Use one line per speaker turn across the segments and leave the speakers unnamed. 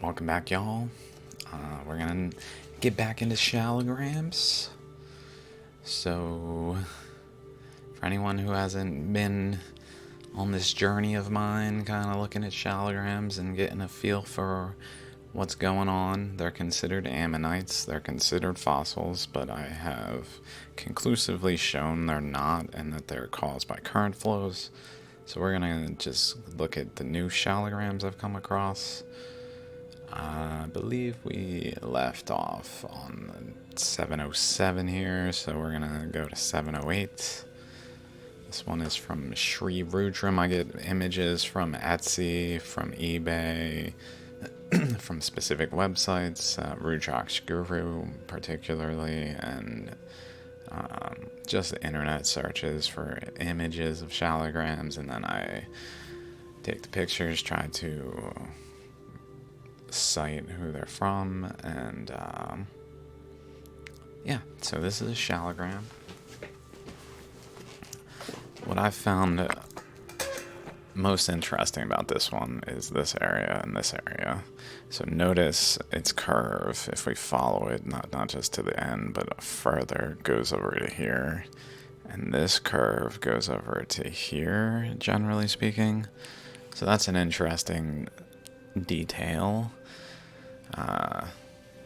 Welcome back, y'all. We're gonna get back into Shaligrams. So, for anyone who hasn't been on this journey of mine, kind of looking at Shaligrams and getting a feel for what's going on, they're considered ammonites, they're considered fossils, but I have conclusively shown they're not and that they're caused by current flows. So, we're gonna just look at the new Shaligrams I've come across. I believe we left off on 707 here, so we're gonna go to 708. This one is from Shaligrams. I get images from Etsy, from eBay, from specific websites, Rujok's Guru particularly, and just internet searches for images of Shaligrams, and then I take the pictures, try to cite who they're from, and yeah, so this is a Shaligram. What I found most interesting about this one is this area and this area. So notice its curve, if we follow it, not just to the end, but further, goes over to here. And this curve goes over to here, generally speaking. So that's an interesting detail.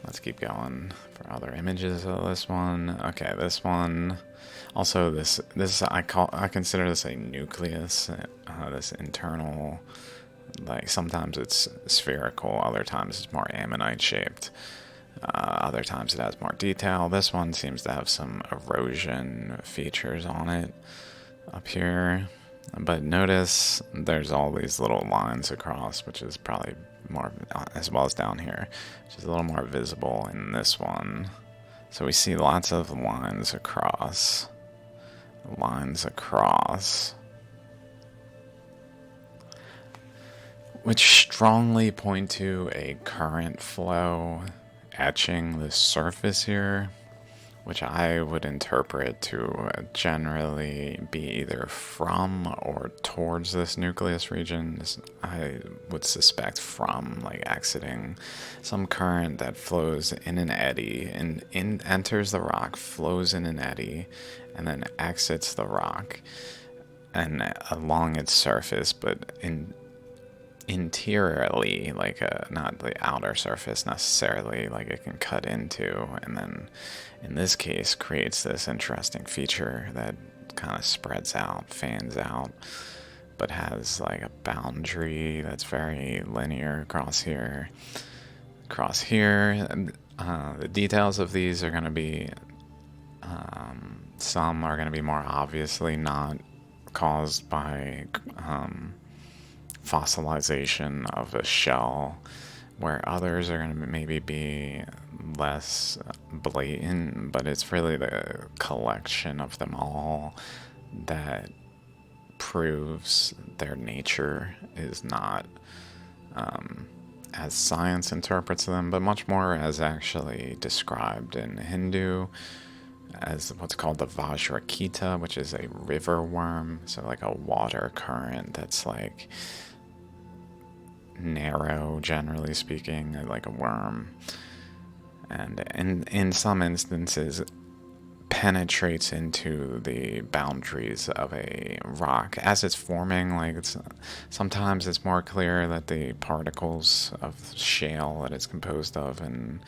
Let's keep going for other images of this one. Okay, this one. Also, this I consider this a nucleus. This internal, like sometimes it's spherical, other times it's more ammonite shaped. Other times it has more detail. This one seems to have some erosion features on it up here. But notice there's all these little lines across, which is probably more, as well as down here, which is a little more visible in this one. So we see lots of lines across, which strongly point to a current flow etching the surface here, which I would interpret to generally be either from or towards this nucleus region. I would suspect from, like exiting some current that flows in an eddy and enters the rock, flows in an eddy, and then exits the rock and along its surface, but interiorly, like not the outer surface necessarily, like it can cut into, and then in this case creates this interesting feature that kind of spreads out, fans out, but has like a boundary that's very linear across here. The details of these are going to be, some are going to be more obviously not caused by fossilization of a shell, where others are going to maybe be less blatant, but it's really the collection of them all that proves their nature is not as science interprets them, but much more as actually described in Hindu as what's called the Vajrakita, which is a river worm, so like a water current that's like narrow, generally speaking, like a worm, and in some instances penetrates into the boundaries of a rock as it's forming. Like sometimes it's more clear that the particles of shale that it's composed of and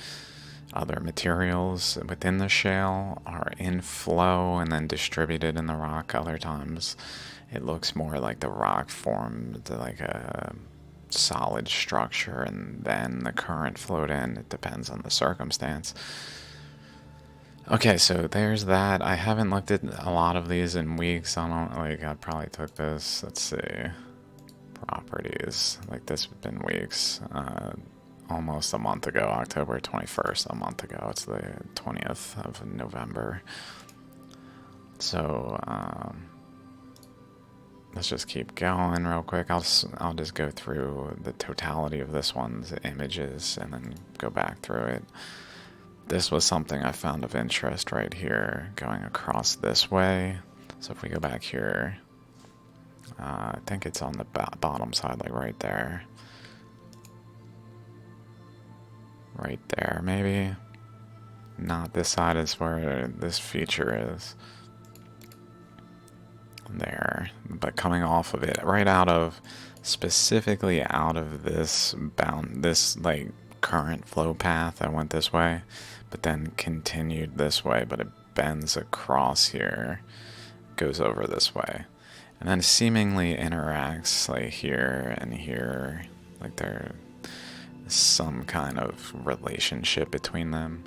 other materials within the shale are in flow and then distributed in the rock. Other times it looks more like the rock formed like a solid structure and then the current flowed in. It depends on the circumstance. Okay, so there's that. I haven't looked at a lot of these in weeks. I probably took this, let's see, properties, like this has been weeks, almost a month ago, October 21st, a month ago. It's the 20th of November. So, let's just keep going real quick. I'll just go through the totality of this one's images and then go back through it. This was something I found of interest right here, going across this way. So if we go back here, I think it's on the bottom side, like right there. right there, maybe. Not this side is where this feature is. There, but coming off of it, right out of, specifically out of this like current flow path. I went this way, but then continued this way, but it bends across here, goes over this way, and then seemingly interacts like here and here, like there's some kind of relationship between them.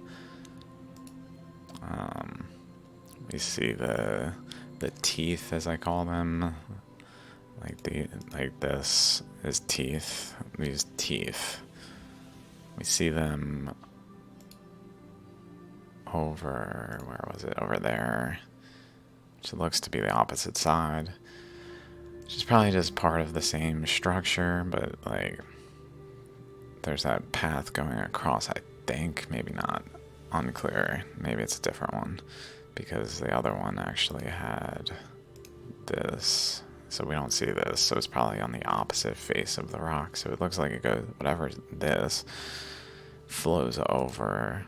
We see the teeth, as I call them, like this is teeth. These teeth, we see them over, where was it? Over there, which looks to be the opposite side, which is probably just part of the same structure, but like there's that path going across, I think. Maybe not, unclear. Maybe it's a different one, because the other one actually had this, so we don't see this, so it's probably on the opposite face of the rock. So it looks like it goes, whatever this flows over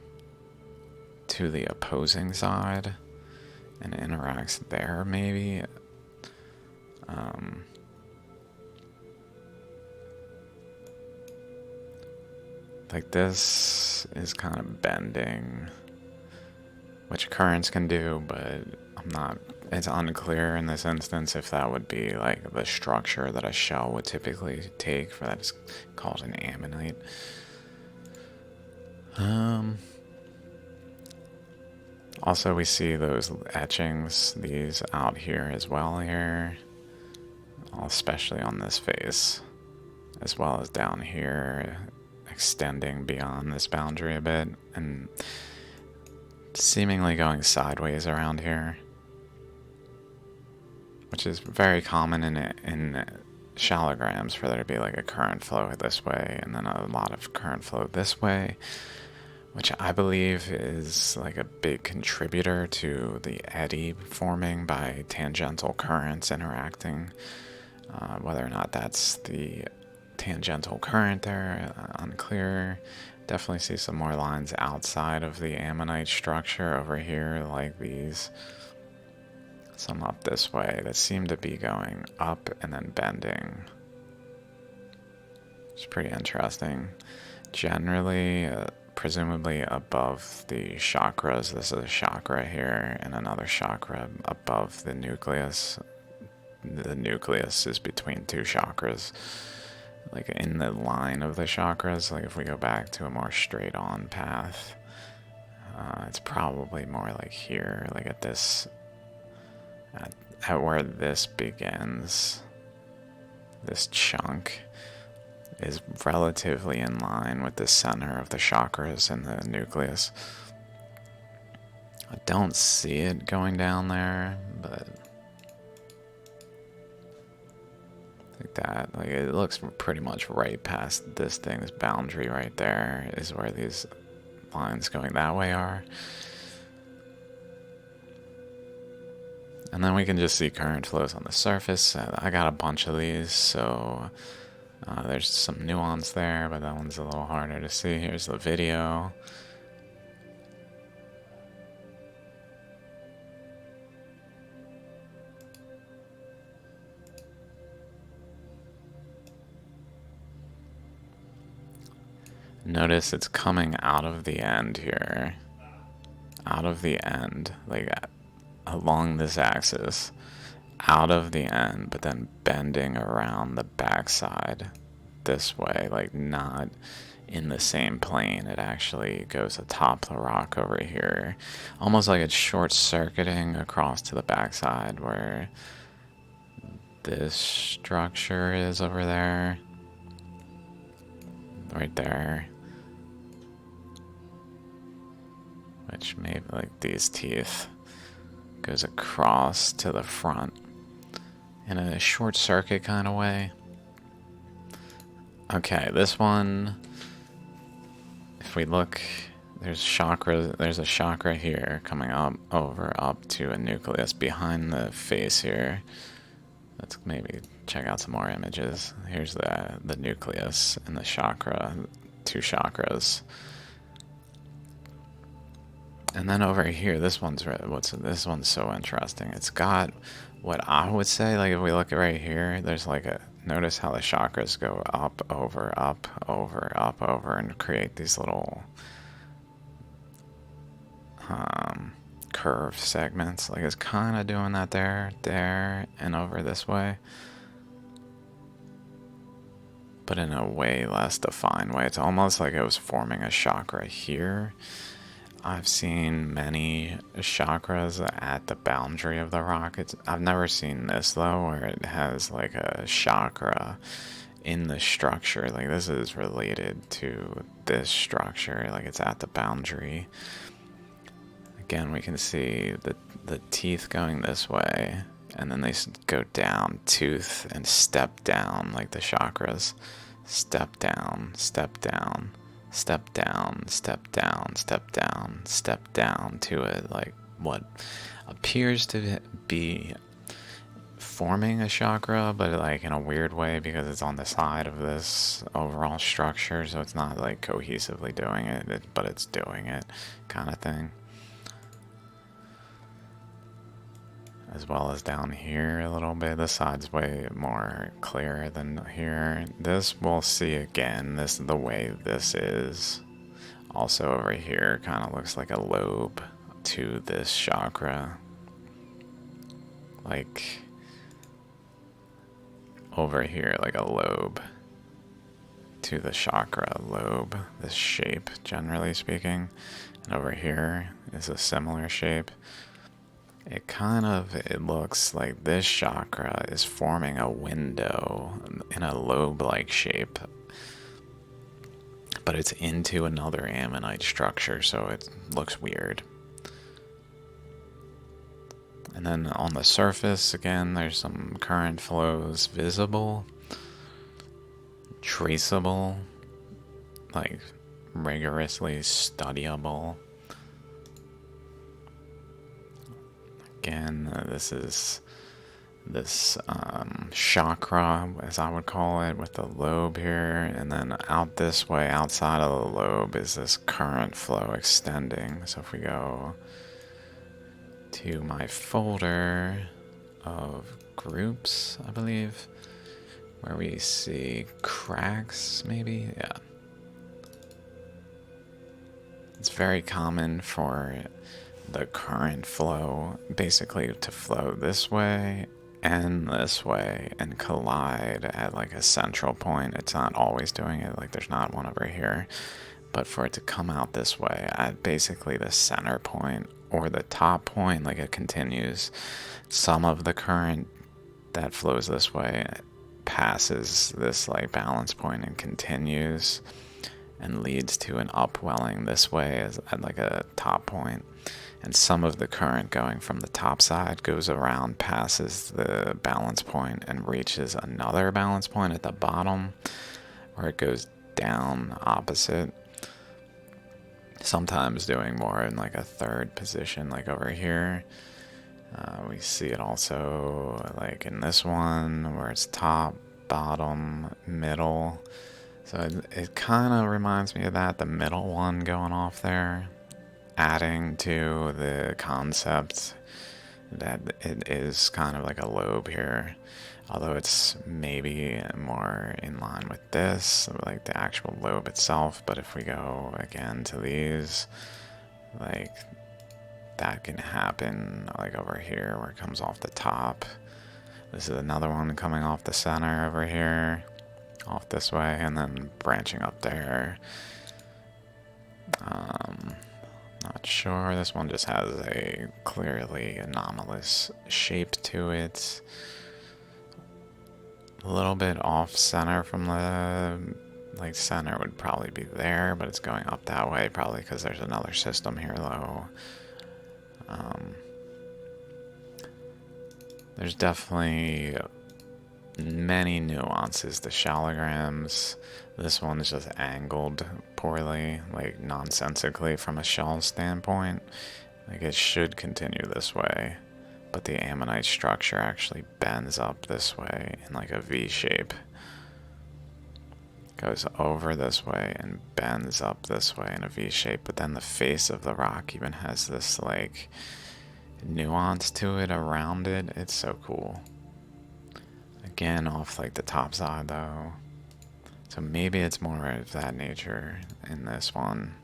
to the opposing side and interacts there, maybe. Like this is kind of bending, which currents can do, but it's unclear in this instance if that would be like the structure that a shell would typically take for that. It's called an ammonite. Also, we see those etchings, these out here as well here, especially on this face, as well as down here, extending beyond this boundary a bit, and seemingly going sideways around here, which is very common in Shaligrams for there to be like a current flow this way and then a lot of current flow this way, which I believe is like a big contributor to the eddy forming by tangential currents interacting. Whether or not that's the tangential current there, unclear. Definitely see some more lines outside of the ammonite structure over here, like these. Some up this way that seem to be going up and then bending. It's pretty interesting. Generally, presumably above the chakras. This is a chakra here and another chakra above the nucleus. The nucleus is between two chakras, like in the line of the chakras. Like if we go back to a more straight on path, it's probably more like here, like at this, at where this begins. This chunk is relatively in line with the center of the chakras and the nucleus. I don't see it going down there, but like that, like it looks pretty much right past this thing's boundary right there is where these lines going that way are. And then we can just see current flows on the surface. I got a bunch of these, so there's some nuance there, but that one's a little harder to see. Here's the video. Notice it's coming out of the end here. Out of the end, like along this axis. Out of the end, but then bending around the backside this way, like not in the same plane. It actually goes atop the rock over here, almost like it's short-circuiting across to the backside where this structure is over there, right there, which maybe like these teeth goes across to the front in a short circuit kind of way. Okay, this one, if we look, there's a chakra here coming up to a nucleus behind the face here. Let's maybe check out some more images. Here's the nucleus and the chakra, two chakras. And then over here, this one's so interesting. It's got what I would say, like if we look at right here, there's like a, notice how the chakras go up, over, up, over, and create these little curved segments. Like it's kind of doing that there, and over this way. But in a way less defined way. It's almost like it was forming a chakra here. I've seen many chakras at the boundary of the rock. I've never seen this though, where it has like a chakra in the structure. Like this is related to this structure, like it's at the boundary. Again, we can see the teeth going this way, and then they go down, tooth, and step down like the chakras. Step down, step down, step down, step down, step down, step down to it, like what appears to be forming a chakra, but like in a weird way because it's on the side of this overall structure, so it's not like cohesively doing it, but it's doing it kind of thing. As well as down here a little bit. This side's way more clear than here. This we'll see again. This the way this is. Also over here kind of looks like a lobe to this chakra. Like over here, like a lobe to the chakra lobe. This shape, generally speaking. And over here is a similar shape. It looks like this chakra is forming a window in a lobe-like shape, but it's into another ammonite structure, so it looks weird. And then on the surface, again, there's some current flows visible, traceable, like rigorously studyable. Again, this is this chakra, as I would call it, with the lobe here, and then out this way, outside of the lobe, is this current flow extending. So if we go to my folder of groups, I believe, where we see cracks, maybe, yeah. It's very common for the current flow basically to flow this way and collide at like a central point. It's not always doing it, like there's not one over here, but for it to come out this way at basically the center point or the top point, like it continues. Some of the current that flows this way passes this like balance point and continues and leads to an upwelling this way as at like a top point. And some of the current going from the top side goes around, passes the balance point, and reaches another balance point at the bottom, where it goes down opposite. Sometimes doing more in like a third position, like over here. We see it also like in this one, where it's top, bottom, middle. So it kind of reminds me of that, the middle one going off there, adding to the concept that it is kind of like a lobe here, although it's maybe more in line with this, like the actual lobe itself. But if we go again to these, like that can happen like over here where it comes off the top. This is another one coming off the center over here, off this way, and then branching up there. Not sure. This one just has a clearly anomalous shape to it. A little bit off center from the, like center would probably be there, but it's going up that way, probably because there's another system here though. There's definitely many nuances to Shaligrams. This one is just angled poorly, like nonsensically from a shell standpoint. Like it should continue this way, but the ammonite structure actually bends up this way in like a V shape. goes over this way and bends up this way in a V shape, but then the face of the rock even has this like nuance to it around it. It's so cool. Again, off like the top side though. So maybe it's more of that nature in this one,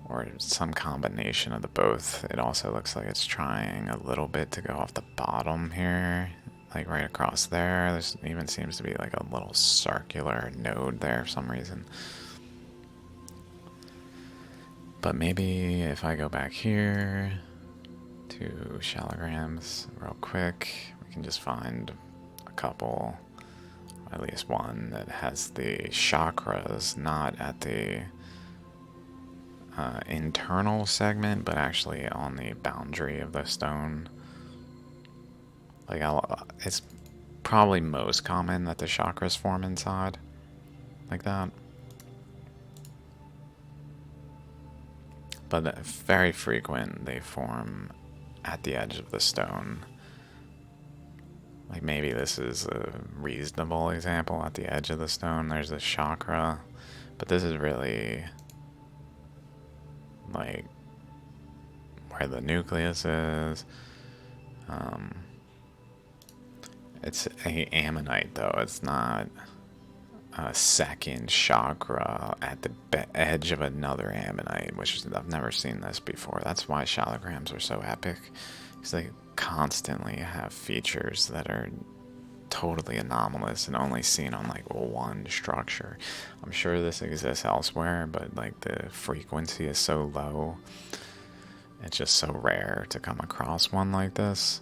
or some combination of the both. It also looks like it's trying a little bit to go off the bottom here, like right across there. There even seems to be like a little circular node there for some reason. But maybe if I go back here to Shaligrams real quick, we can just find a couple, at least one, that has the chakras not at the internal segment, but actually on the boundary of the stone. Like, it's probably most common that the chakras form inside, like that. But very frequent they form at the edge of the stone. Like maybe this is a reasonable example. At the edge of the stone there's a chakra, but this is really like where the nucleus is. It's a ammonite though, it's not a second chakra at the edge of another ammonite, which is, I've never seen this before. That's why Shaligrams are so epic, because they constantly have features that are totally anomalous and only seen on like one structure. I'm sure this exists elsewhere, but like the frequency is so low, it's just so rare to come across one like this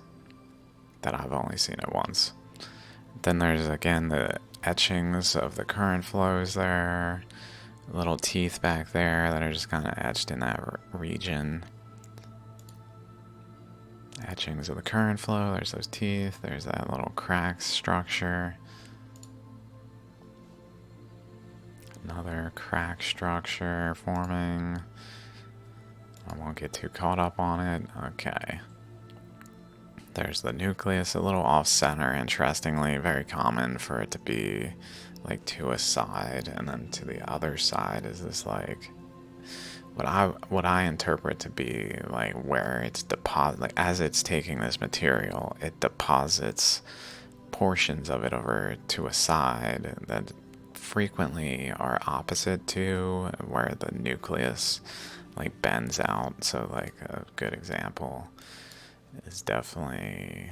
that I've only seen it once. Then there's again the etchings of the current flows there, little teeth back there that are just kind of etched in that region. Etchings of the current flow, there's those teeth, there's that little crack structure. Another crack structure forming. I won't get too caught up on it. Okay. There's the nucleus, a little off-center, interestingly. Very common for it to be like to a side, and then to the other side is this like what I interpret to be like where it's like as it's taking this material, it deposits portions of it over to a side that frequently are opposite to where the nucleus like bends out. So like a good example is definitely,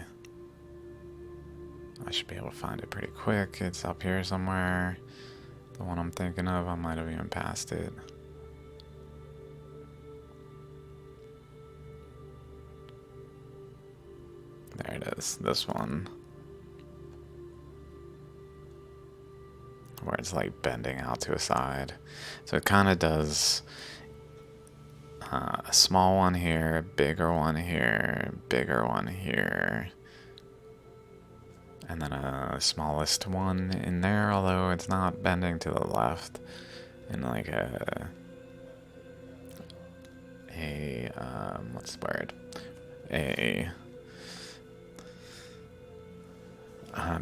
I should be able to find it pretty quick. It's up here somewhere. The one I'm thinking of, I might have even passed it. There it is, this one. Where it's like bending out to a side. So it kind of does a small one here, bigger one here, bigger one here, and then a smallest one in there, although it's not bending to the left, in like what's the word? A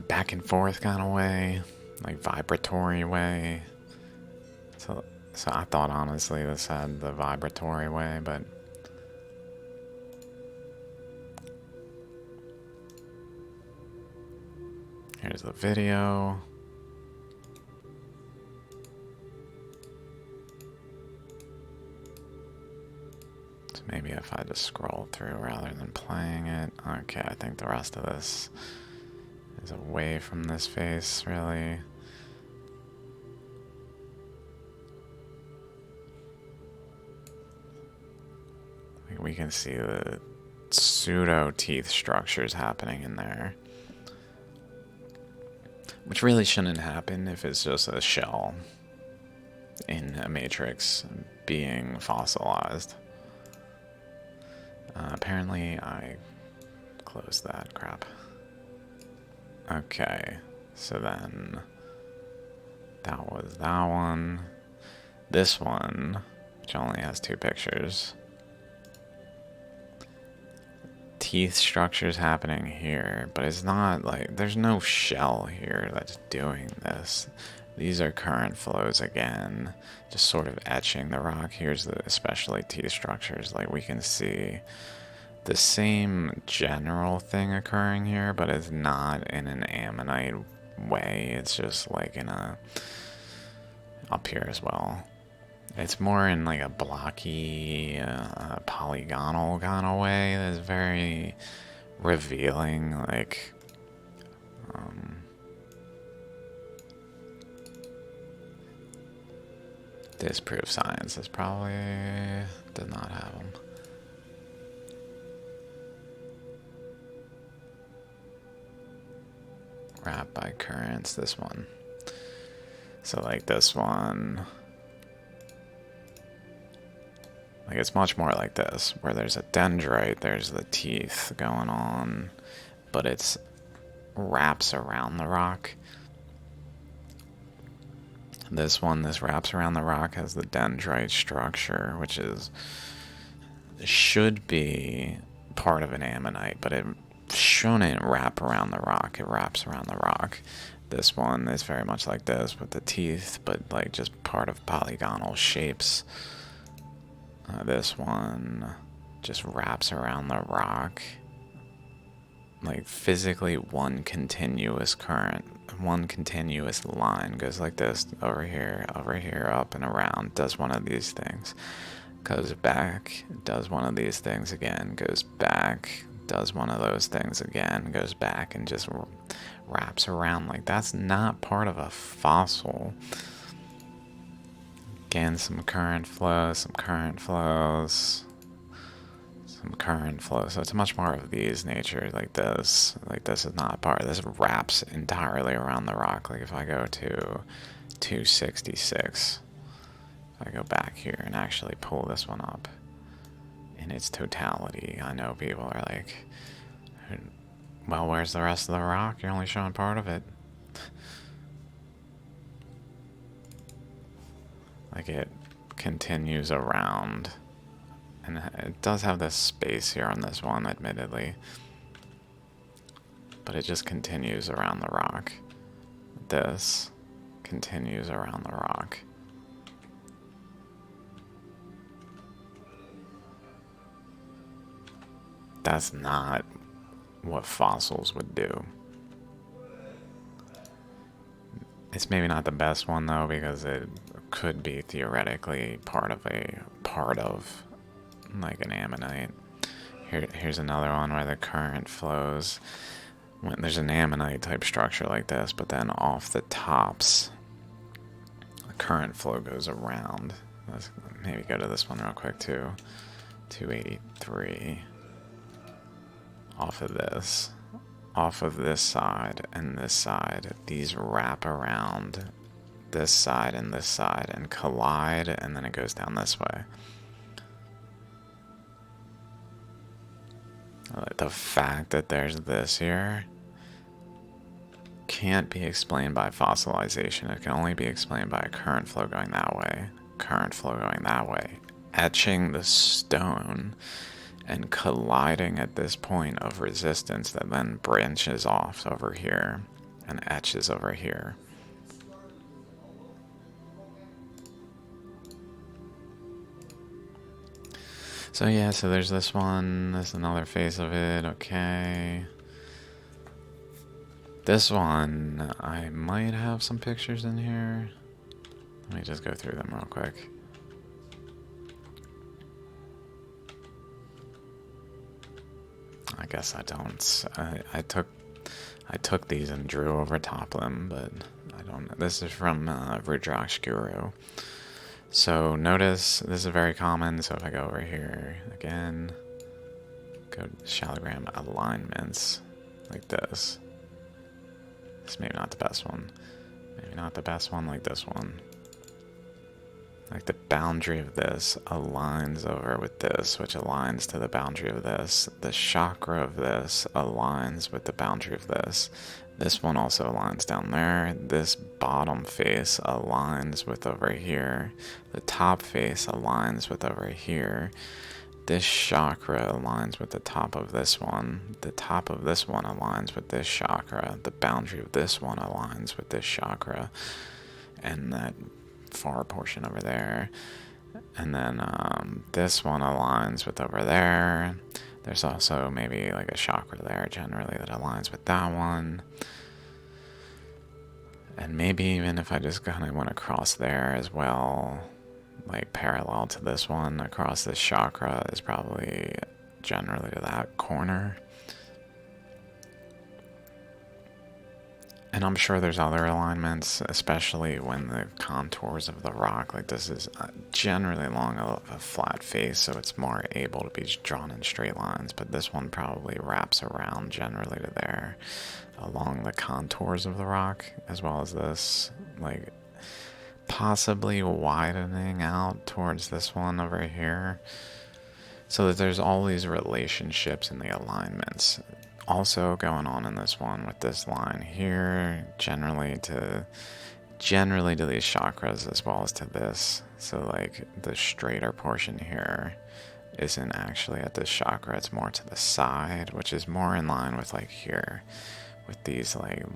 back and forth kind of way, like vibratory way. So I thought honestly this had the vibratory way, but here's the video. So maybe if I just scroll through rather than playing it. Okay, I think the rest of this is away from this face, really. We can see the pseudo teeth structures happening in there, which really shouldn't happen if it's just a shell in a matrix being fossilized. Apparently I closed that crap. Okay, so then that was that one. This one, which only has 2 pictures. Teeth structures happening here, but it's not like there's no shell here that's doing this. These are current flows again, just sort of etching the rock. Here's the especially T structures. Like we can see the same general thing occurring here, but it's not in an ammonite way. It's just like in a up here as well. It's more in like a blocky, polygonal kind of way. That's very revealing. Like, disprove science. This probably does not have them. Wrapped by currents. This one. So like this one. Like it's much more like this, where there's a dendrite, there's the teeth going on, but it's wraps around the rock. This one, this wraps around the rock, has the dendrite structure, which should be part of an ammonite, but it shouldn't wrap around the rock. It wraps around the rock. This one is very much like this with the teeth, but like just part of polygonal shapes. This one just wraps around the rock. Like physically one continuous current, one continuous line goes like this, over here, up and around, does one of these things, goes back, does one of these things again, goes back, does one of those things again, goes back, and just wraps around. Like that's not part of a fossil. Again, some current flows, some current flows, some current flows. So it's much more of these nature, like this. Like this is not part. This wraps entirely around the rock. Like if I go to 266, if I go back here and actually pull this one up in its totality, I know people are like, well, where's the rest of the rock? You're only showing part of it. Like it continues around, and it does have this space here on this one, admittedly, but it just continues around the rock. This continues around the rock. That's not what fossils would do. It's maybe not the best one though, because it could be theoretically part of like an ammonite. Here's another one where the current flows. When there's an ammonite type structure like this, but then off the tops, the current flow goes around. Let's maybe go to this one real quick too. 283. Off of this. Off of this side and this side, these wrap around this side and collide, and then it goes down this way. The fact that there's this here can't be explained by fossilization. It can only be explained by a current flow going that way, current flow going that way, etching the stone and colliding at this point of resistance that then branches off over here and etches over here. So yeah, so there's this one, there's another face of it, okay. This one, I might have some pictures in here. Let me just go through them real quick. I guess I don't. I took these and drew over top of them, but I don't. This is from Rudraksh Guru. So notice this is very common. So if I go over here again, go to Shaligram alignments like this. This maybe not the best one. Maybe not the best one, like this one. Like the boundary of this aligns over with this, which aligns to the boundary of this. The chakra of this aligns with the boundary of this. This one also aligns down there. This bottom face aligns with over here. The top face aligns with over here. This chakra aligns with the top of this one. The top of this one aligns with this chakra. The boundary of this one aligns with this chakra. and that far portion over there. And then this one aligns with over there. There's also maybe like a chakra there generally that aligns with that one. And maybe even if I just kind of went across there as well, like parallel to this one, across this chakra is probably generally to that corner. And I'm sure there's other alignments, especially when the contours of the rock, like this is generally along a flat face, so it's more able to be drawn in straight lines, but this one probably wraps around generally to there, along the contours of the rock, as well as this, like possibly widening out towards this one over here. So that there's all these relationships in the alignments also going on in this one with this line here, generally to these chakras as well as to this. So like the straighter portion here isn't actually at this chakra, it's more to the side, which is more in line with like here with these, like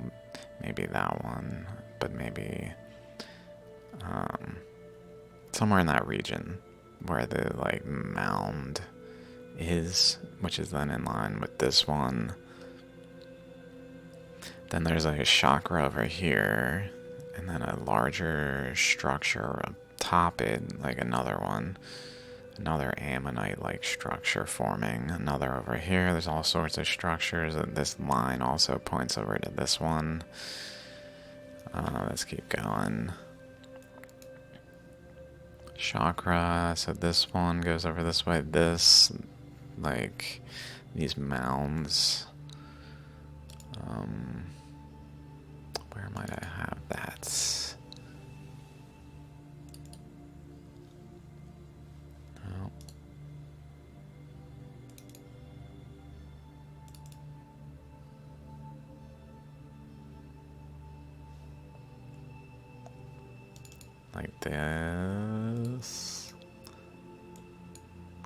maybe that one, but maybe somewhere in that region where the like mound is, which is then in line with this one. Then there's like a chakra over here, and then a larger structure atop it, like another one, another ammonite-like structure forming. Another over here. There's all sorts of structures. This line also points over to this one. Let's keep going. Chakra, so this one goes over this way. This, like, these mounds. Where might I have that? Oh. Like this.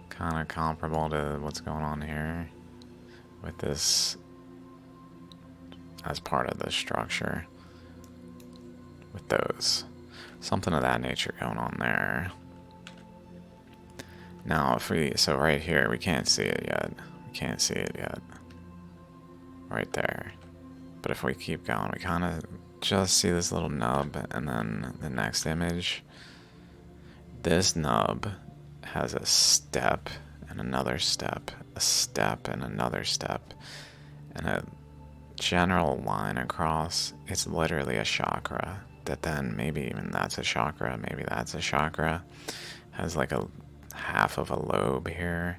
Kind of comparable to what's going on here with this as part of the structure with those. Something of that nature going on there. Now, so right here, we can't see it yet. We can't see it yet. Right there. But if we keep going, we kind of just see this little nub, and then the next image. This nub has a step and another step, a step and another step, and a general line across. It's literally a chakra that then maybe even that's a chakra, maybe that's a chakra, has like a half of a lobe here.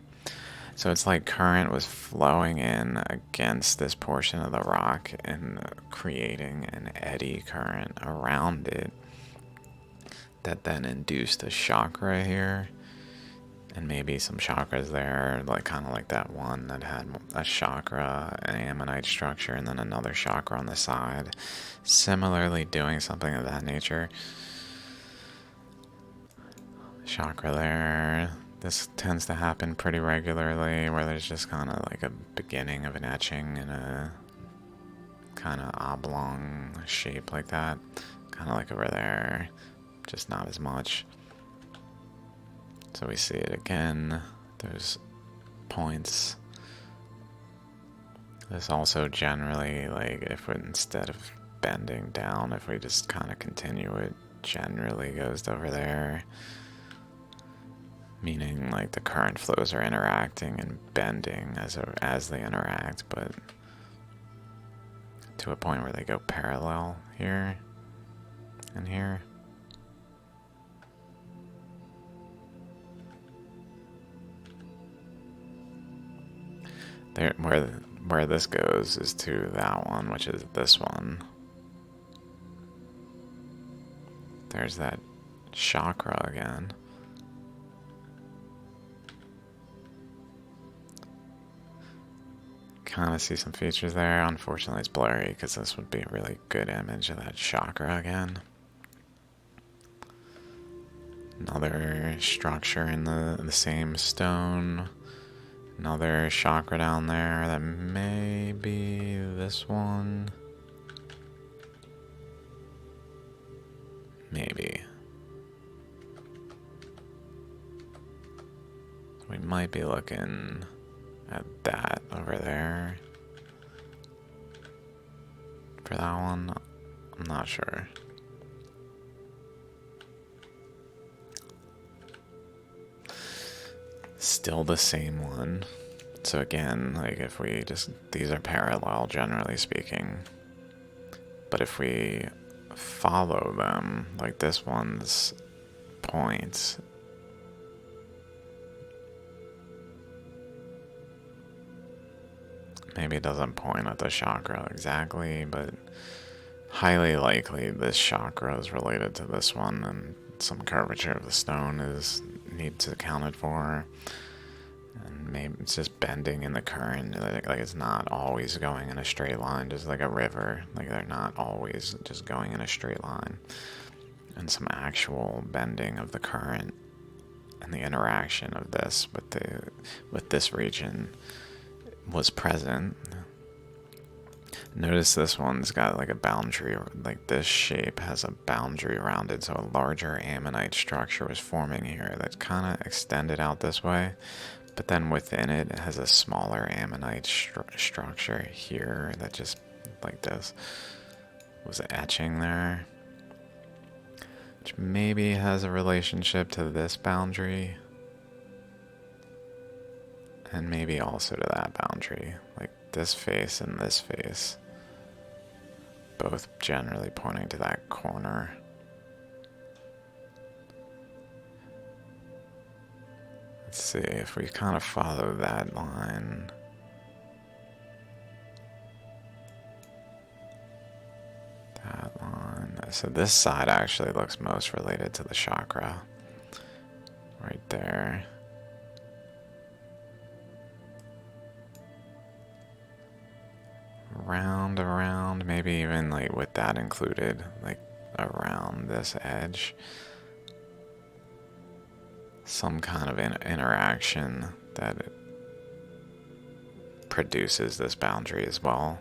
So it's like current was flowing in against this portion of the rock and creating an eddy current around it that then induced a chakra here. And maybe some chakras there, like kind of like that one that had a chakra, an ammonite structure, and then another chakra on the side. Similarly doing something of that nature. Chakra there. This tends to happen pretty regularly, where there's just kind of like a beginning of an etching in a kind of oblong shape like that. Kind of like over there, just not as much. So we see it again, those points. This also generally, like, if we, instead of bending down, if we just kind of continue it, generally goes over there. Meaning, like, the current flows are interacting and bending as they interact, but to a point where they go parallel here and here. There, where this goes is to that one, which is this one. There's that chakra again. Kind of see some features there. Unfortunately, it's blurry because this would be a really good image of that chakra again. Another structure in the same stone. Another chakra down there that may be this one. We might be looking at that over there. For that one, I'm not sure. Still the same one. So again, like if we just, these are parallel generally speaking. But if we follow them, like this one's points, maybe it doesn't point at the chakra exactly, but highly likely this chakra is related to this one, and some curvature of the stone needs accounted for. And maybe it's just bending in the current, like it's not always going in a straight line, just like a river. Like they're not always just going in a straight line. And some actual bending of the current and the interaction of this with this region was present. Notice this one's got like a boundary, like this shape has a boundary around it, so a larger ammonite structure was forming here that kind of extended out this way, but then within it, it has a smaller ammonite structure here that just, like this, was etching there, which maybe has a relationship to this boundary, and maybe also to that boundary, like this face and this face, both generally pointing to that corner. Let's see if we kind of follow that line. That line. So this side actually looks most related to the chakra. Right there. Round around, maybe even like with that included, like around this edge. Some kind of interaction that it produces this boundary as well.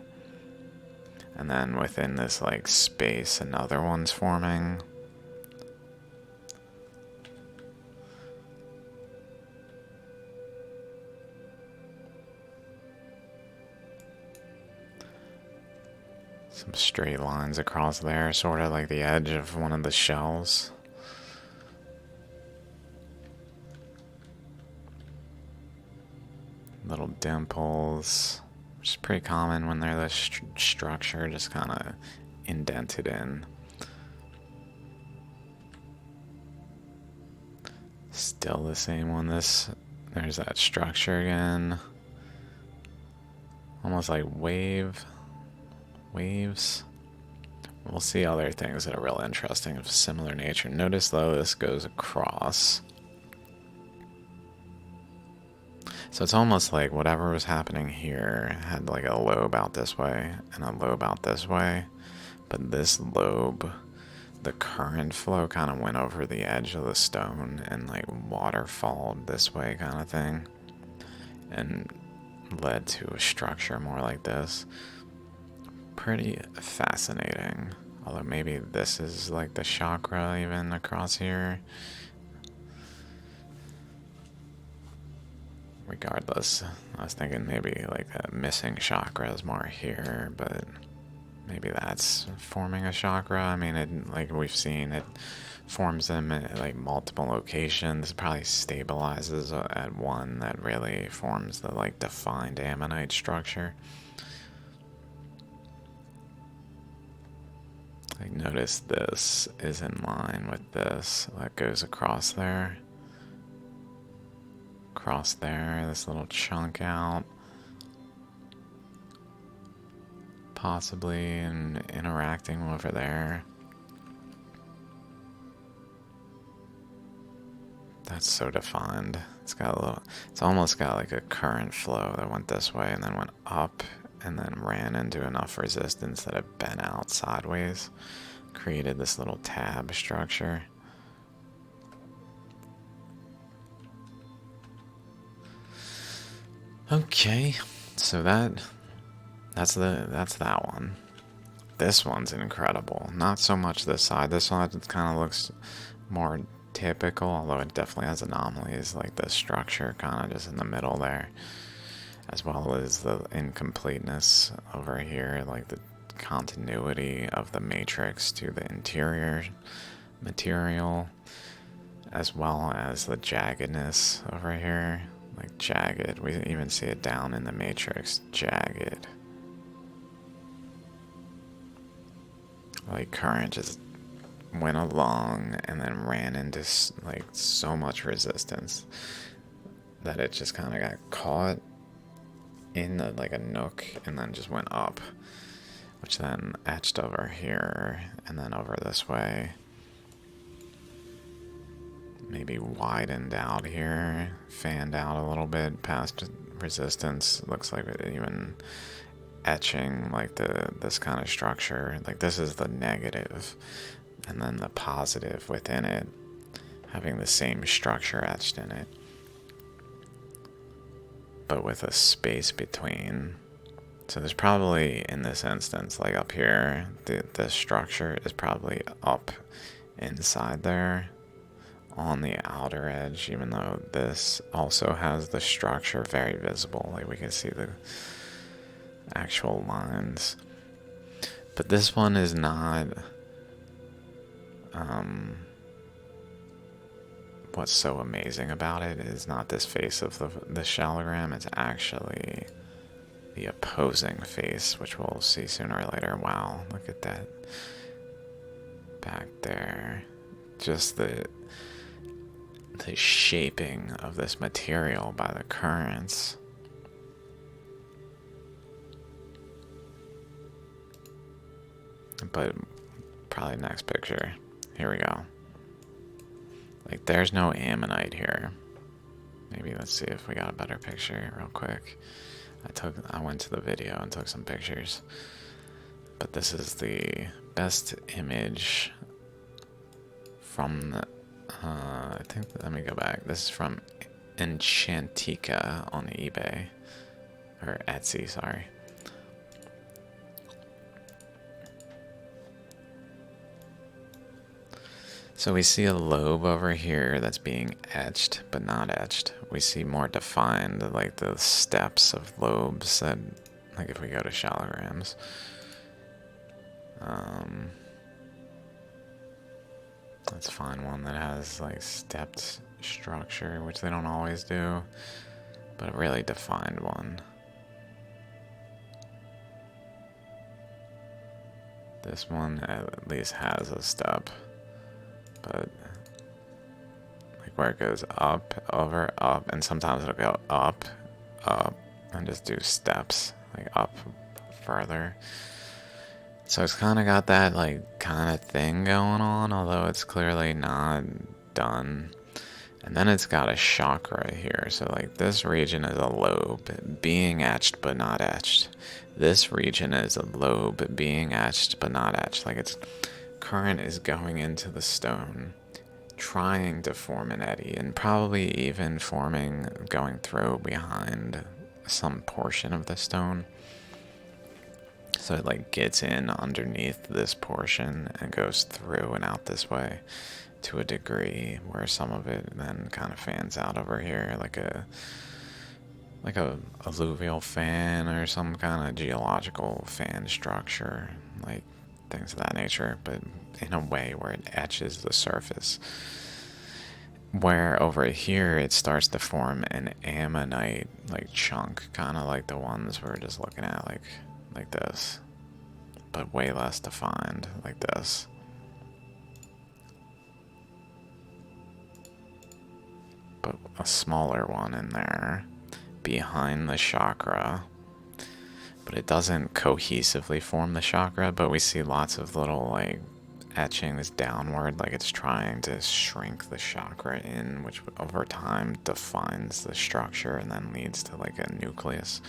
And then within this like space, another one's forming. Some straight lines across there, sort of like the edge of one of the shells. Little dimples, which is pretty common when they're this structure, just kind of indented in. Still the same one. There's that structure again. Almost like waves. We'll see other things that are real interesting of similar nature. Notice though, this goes across. So it's almost like whatever was happening here had like a lobe out this way and a lobe out this way. But this lobe, the current flow kind of went over the edge of the stone and like waterfalled this way kind of thing. And led to a structure more like this. Pretty fascinating. Although maybe this is like the chakra even across here. Regardless, I was thinking maybe like a missing chakra is more here, but maybe that's forming a chakra. I mean, it, like we've seen, it forms them at like multiple locations. It probably stabilizes at one that really forms the like defined ammonite structure. Like notice this is in line with this that goes across there. Across there, this little chunk out. Possibly and interacting over there. That's so defined. It's got a little, it's almost got like a current flow that went this way and then went up and then ran into enough resistance that it bent out sideways. Created this little tab structure. Okay, so that's that one. This one's incredible. Not so much this side. This side kind of looks more typical, although it definitely has anomalies, like the structure kind of just in the middle there, as well as the incompleteness over here, like the continuity of the matrix to the interior material, as well as the jaggedness over here, like jagged. We even see it down in the matrix, jagged. Like current just went along and then ran into like so much resistance that it just kind of got caught in like a nook and then just went up, which then etched over here and then over this way. Maybe widened out here, fanned out a little bit past resistance. Looks like it even etching like this kind of structure. Like this is the negative, and then the positive within it having the same structure etched in it, but with a space between. So there's probably, in this instance, like up here, the structure is probably up inside there on the outer edge, even though this also has the structure very visible. Like we can see the actual lines. But this one is not what's so amazing about it is not this face of the Shaligram, it's actually the opposing face, which we'll see sooner or later. Wow, look at that back there. Just the shaping of this material by the currents. But probably next picture. Here we go. Like there's no ammonite here. Maybe let's see if we got a better picture real quick. I went to the video and took some pictures. But this is the best image from the I think, let me go back. This is from Enchantica on eBay. Or Etsy, sorry. So we see a lobe over here that's being etched, but not etched. We see more defined, like the steps of lobes that, like if we go to Shaligrams. Let's find one that has like stepped structure, which they don't always do, but a really defined one. This one at least has a step, but like where it goes up, over, up, and sometimes it'll go up, up, and just do steps, like up further. So it's kind of got that like kind of thing going on, although it's clearly not done. And then it's got a chakra here. So like this region is a lobe being etched but not etched. This region is a lobe being etched but not etched. Like its current is going into the stone, trying to form an eddy, and probably even going through behind some portion of the stone. So it like gets in underneath this portion and goes through and out this way to a degree where some of it then kind of fans out over here like a alluvial fan or some kind of geological fan structure, like things of that nature, but in a way where it etches the surface. Where over here it starts to form an ammonite like chunk, kind of like the ones we're just looking at, like this, but way less defined, like this. But a smaller one in there behind the chakra, but it doesn't cohesively form the chakra, but we see lots of little like etchings downward, like it's trying to shrink the chakra in, which over time defines the structure and then leads to like a nucleus.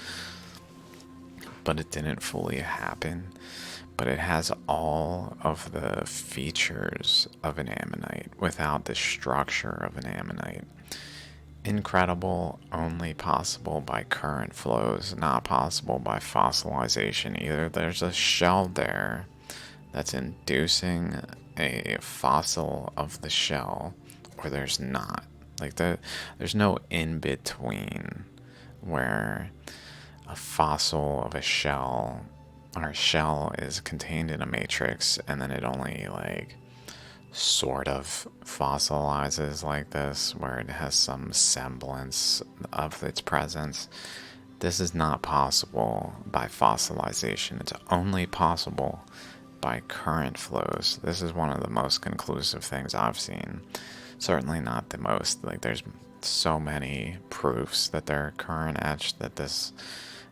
But it didn't fully happen. But it has all of the features of an ammonite without the structure of an ammonite. Incredible, only possible by current flows, not possible by fossilization. Either there's a shell there that's inducing a fossil of the shell, or there's not. Like there's no in between where a fossil of a shell or a shell is contained in a matrix and then it only like sort of fossilizes like this, where it has some semblance of its presence. This is not possible by fossilization. It's only possible by current flows. This is one of the most conclusive things I've seen. Certainly not the most. Like, there's so many proofs that they're current etched that this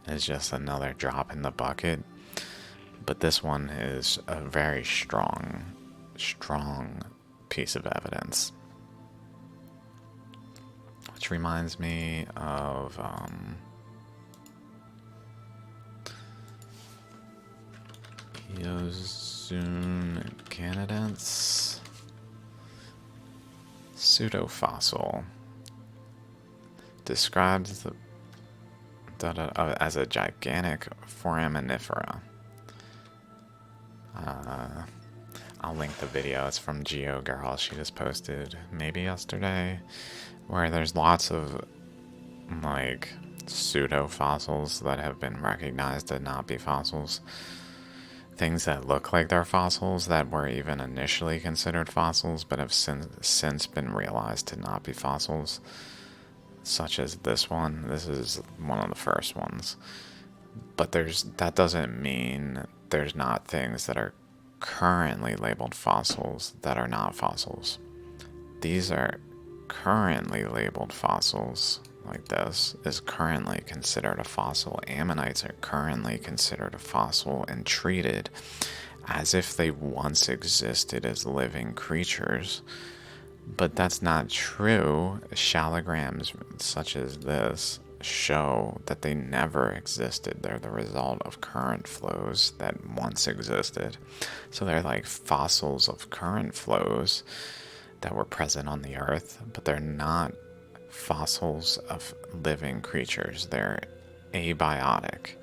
is just another drop in the bucket. But this one is a very strong piece of evidence. Which reminds me of Eozoon canadens, pseudofossil, describes as a gigantic foraminifera. I'll link the video. It's from Geo Girl. She just posted maybe yesterday, where there's lots of like pseudo-fossils that have been recognized to not be fossils. Things that look like they're fossils that were even initially considered fossils but have since been realized to not be fossils, such as this one. This is one of the first ones. But that doesn't mean there's not things that are currently labeled fossils that are not fossils. These are currently labeled fossils. Like this is currently considered a fossil. Ammonites are currently considered a fossil and treated as if they once existed as living creatures. But that's not true. Shaligrams such as this show that they never existed. They're the result of current flows that once existed. So they're like fossils of current flows that were present on the Earth, but they're not fossils of living creatures. They're abiotic,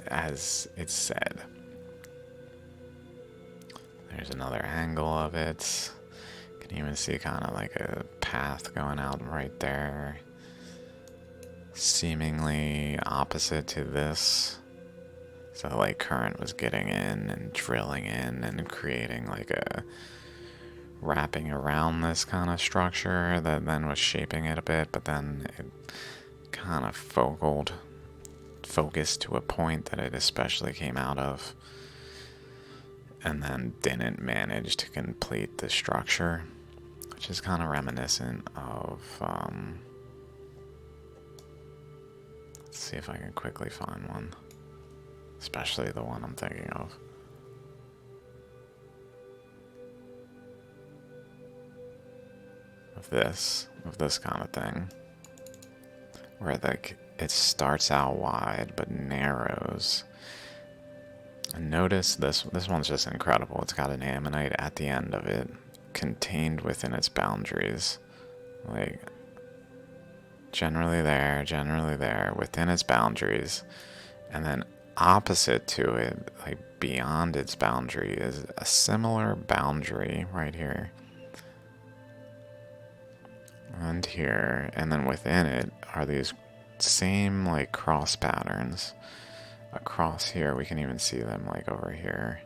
as it's said. There's another angle of it. You can even see kind of like a path going out right there, seemingly opposite to this. So like current was getting in and drilling in and creating like a wrapping around this kind of structure that then was shaping it a bit, but then it kind of focused to a point that it especially came out of, and then didn't manage to complete the structure, which is kind of reminiscent of let's see if I can quickly find one, especially the one I'm thinking of. Of this kind of thing, where like it starts out wide but narrows. And notice this one's just incredible. It's got an ammonite at the end of it, contained within its boundaries, like generally there within its boundaries, and then opposite to it, like beyond its boundary, is a similar boundary right here and here, and then within it are these same like cross patterns across here. We can even see them like over here,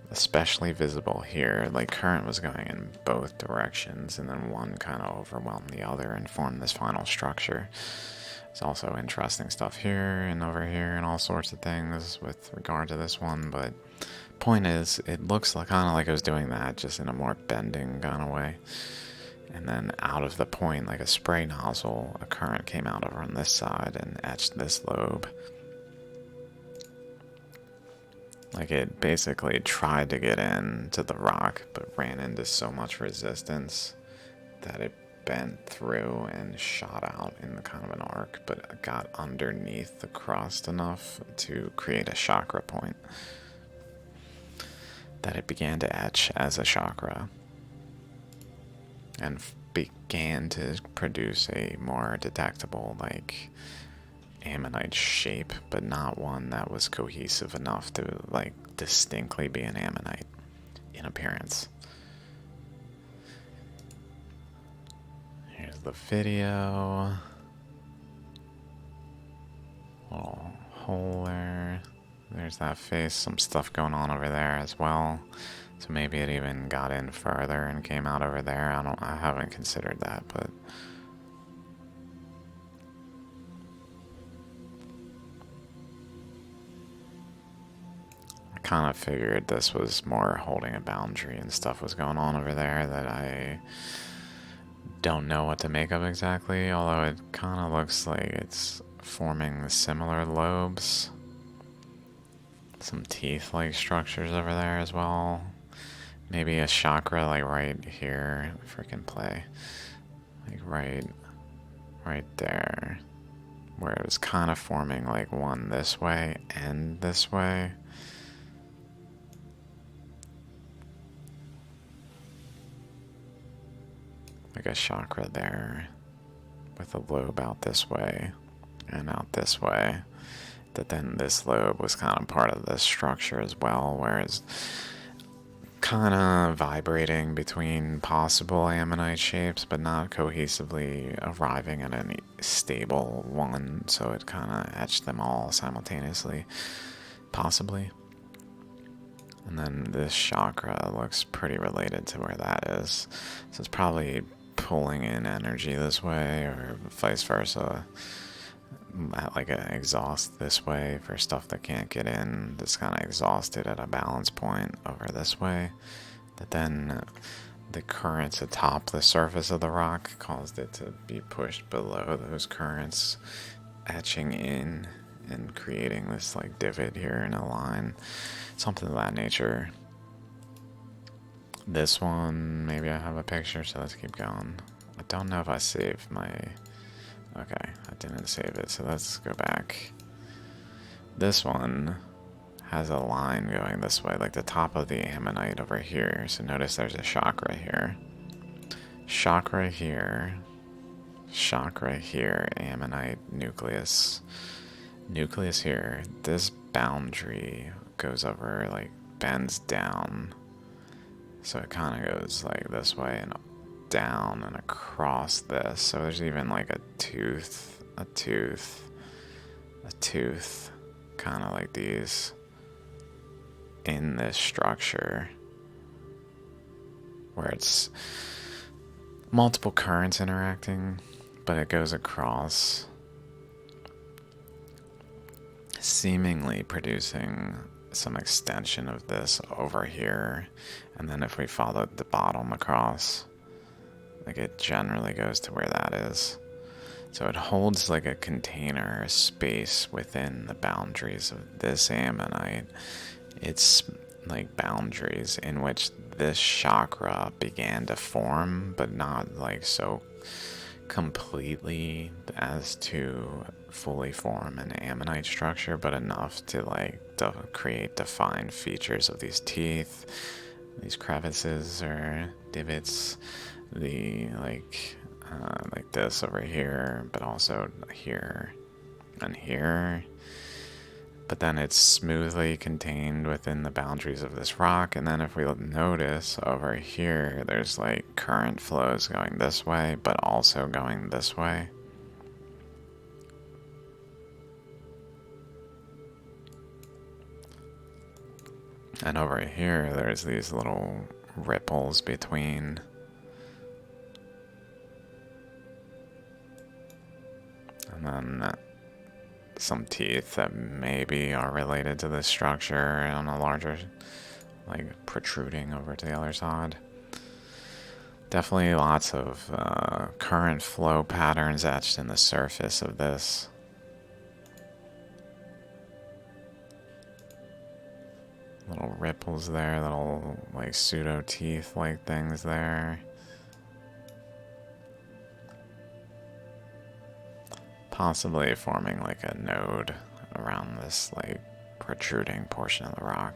especially visible here. Like current was going in both directions, and then one kind of overwhelmed the other and formed this final structure. There's also interesting stuff here and over here and all sorts of things with regard to this one, but point is, it looks like kind of like it was doing that, just in a more bending kind of way. And then out of the point, like a spray nozzle, a current came out over on this side and etched this lobe. Like it basically tried to get into the rock, but ran into so much resistance that it bent through and shot out in the kind of an arc, but got underneath the crust enough to create a chakra point that it began to etch as a chakra, and began to produce a more detectable, like ammonite shape, but not one that was cohesive enough to like distinctly be an ammonite in appearance. Here's the video. Little hole there. There's that face. Some stuff going on over there as well. So maybe it even got in further and came out over there. I haven't considered that, but I kind of figured this was more holding a boundary and stuff was going on over there that I don't know what to make of exactly, although it kind of looks like it's forming similar lobes. Some teeth-like structures over there as well. Maybe a chakra like right here. Freaking play. Like right there. Where it was kind of forming like one this way and this way. Like a chakra there. With a lobe out this way and out this way. That then this lobe was kind of part of this structure as well, whereas kind of vibrating between possible ammonite shapes, but not cohesively arriving at any stable one, so it kind of etched them all simultaneously, possibly. And then this chakra looks pretty related to where that is, so it's probably pulling in energy this way, or vice versa. Like an exhaust this way for stuff that can't get in, that's kind of exhausted at a balance point over this way, that then the currents atop the surface of the rock caused it to be pushed below those currents, etching in and creating this like divot here in a line, something of that nature. This one, maybe I have a picture, so let's keep going. I don't know if I saved my... Okay, I didn't save it, so let's go back. This one has a line going this way, like the top of the ammonite over here. So notice there's a chakra here. Chakra here. Chakra here. Ammonite nucleus. Nucleus here. This boundary goes over, like, bends down. So it kind of goes like this way and down and across this. So there's even like a tooth, kind of like these in this structure where it's multiple currents interacting, but it goes across, seemingly producing some extension of this over here. And then if we followed the bottom across, like it generally goes to where that is. So it holds like a container, a space within the boundaries of this ammonite. It's like boundaries in which this chakra began to form, but not like so completely as to fully form an ammonite structure, but enough to like create defined features of these teeth, these crevices or divots, the like this over here, but also here and here. But then it's smoothly contained within the boundaries of this rock. And then if we notice over here, there's like current flows going this way, but also going this way. And over here, there's these little ripples between. And then some teeth that maybe are related to this structure on a larger, like protruding over to the other side. Definitely lots of current flow patterns etched in the surface of this. Little ripples there, little like pseudo teeth like things there. Possibly forming like a node around this like protruding portion of the rock.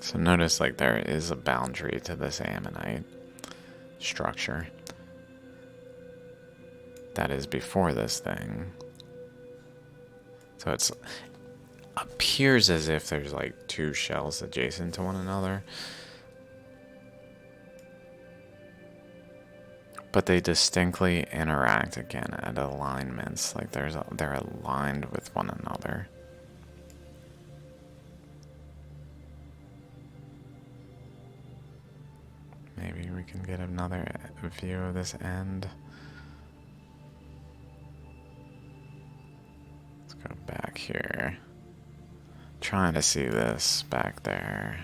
So notice like there is a boundary to this ammonite structure that is before this thing. So it appears as if there's like two shells adjacent to one another. But they distinctly interact again at alignments, like they're aligned with one another. Maybe we can get another view of this end. Let's go back here. Trying to see this back there.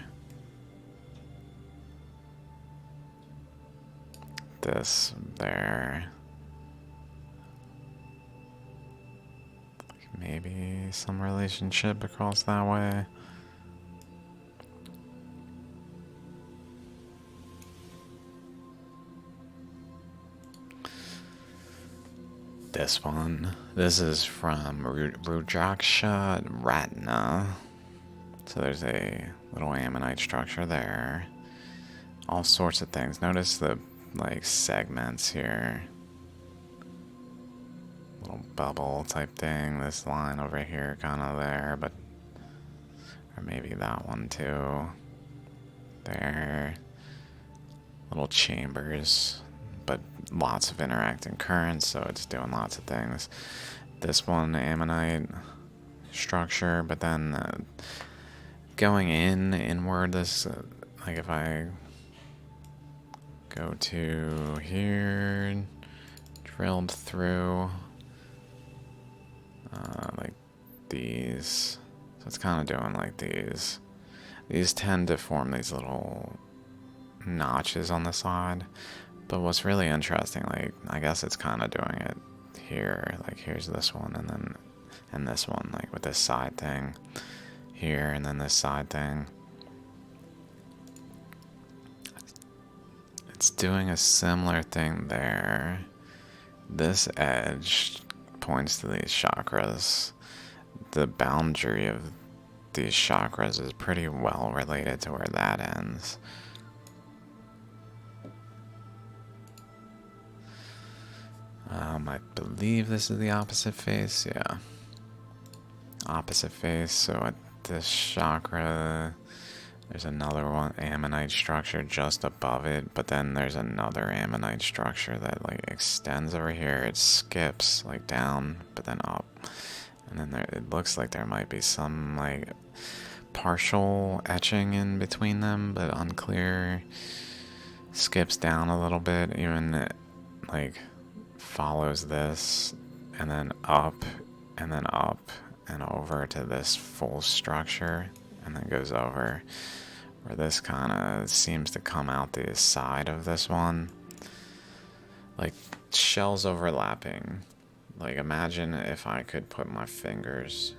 This there. Maybe some relationship across that way. This one. This is from Rudraksha Ratna. So there's a little ammonite structure there. All sorts of things. Notice the like segments here. Little bubble type thing. This line over here kind of there, but or maybe that one too. There. Little chambers, but lots of interacting currents, so it's doing lots of things. This one, ammonite structure, but then going inward, this, like if I go to here, drilled through, like these, so it's kind of doing like these. These tend to form these little notches on the side, but what's really interesting, like I guess it's kind of doing it here, like here's this one and this one, like with this side thing here and then this side thing. It's doing a similar thing there. This edge points to these chakras. The boundary of these chakras is pretty well related to where that ends. I believe this is the opposite face, yeah. Opposite face, so at this chakra, there's another one, ammonite structure just above it, but then there's another ammonite structure that like extends over here. It skips like down, but then up. And then there, it looks like there might be some like partial etching in between them, but unclear. Skips down a little bit, even like follows this, and then up and over to this full structure, and then goes over where this kind of seems to come out the side of this one, like shells overlapping. Like imagine if I could put my fingers